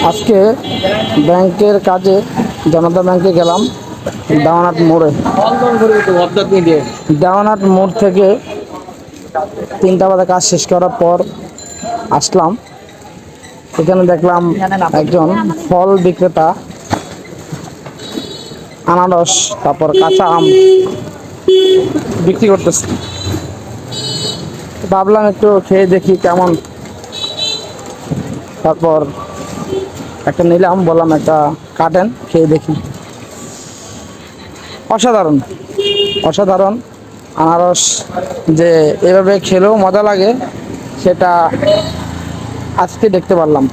আজকে ব্যাংকের কাজে জনতা ব্যাংকে গেলাম দেওয়ানাট মোড়ে। দেওয়ানাট মোড় থেকে 3টা বাজে কাজ শেষ করার পর আসলাম। এখানে দেখলাম একজন ফল বিক্রেতা আনারস তারপর কাঁচা আম বিক্রি করতেছে। ভাবলাম একটু খেয়ে দেখি কেমন, তারপর একটা নিলাম, বললাম একটা কাটেন খেয়ে দেখি। অসাধারণ অসাধারণ আনারস যে এভাবে খেলেও মজা লাগে সেটা আজকে দেখতে পারলাম।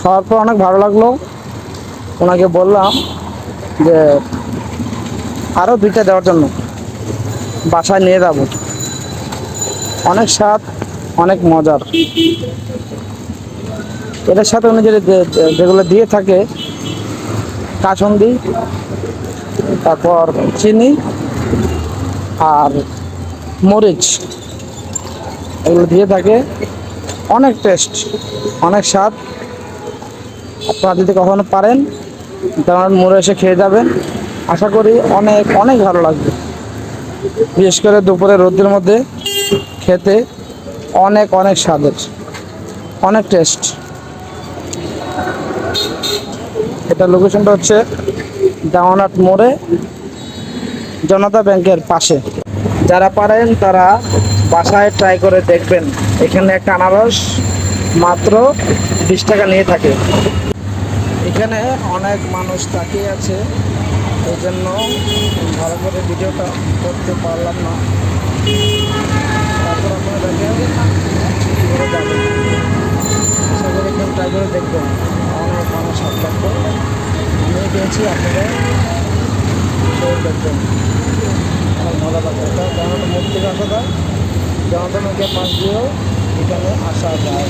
খাওয়ার পর অনেক ভালো লাগলো। ওনাকে বললাম যে আরও 2টা দেওয়ার জন্য, বাসায় নিয়ে যাব। অনেক স্বাদ, অনেক মজার। এটার সাথে উনি যেগুলো দিয়ে থাকে কাসুন্দি, তারপর চিনি আর মরিচ, এগুলো দিয়ে থাকে। অনেক টেস্ট, অনেক স্বাদ। আপনারা যদি কখনো পারেন তেমন মোড়ে এসে খেয়ে যাবেন, আশা করি অনেক অনেক ভালো লাগবে। বিশেষ করে দুপুরে রোদের মধ্যে খেতে অনেক অনেক স্বাদের, অনেক টেস্ট। এটা লোকেশনটা হচ্ছে দেওয়ানাট মোড়ে, জনতা ব্যাংকের পাশে। যারা পারেন তারা বাসায় ট্রাই করে দেখবেন। এখানে একটা আনারস মাত্র 20 টাকা নিয়ে থাকে। এখানে অনেক মানুষ তাকিয়ে আছে, এই জন্য ভালো করে ভিডিওটা করতে পারলাম না। তারপর আপনারা দেখেন কীভাবে যাবেন। আশা করি এখানে ট্রাই করে দেখবেন, অনেক মানুষ হাত থাকবে। আমি পেয়েছি, আপনারা দেখবেন, অনেক ভালো লাগে। এটা জনতা মোড় থেকে আসা যায়, জনতা ব্যাংকের পাশ দিয়েও এখানে আসা যায়।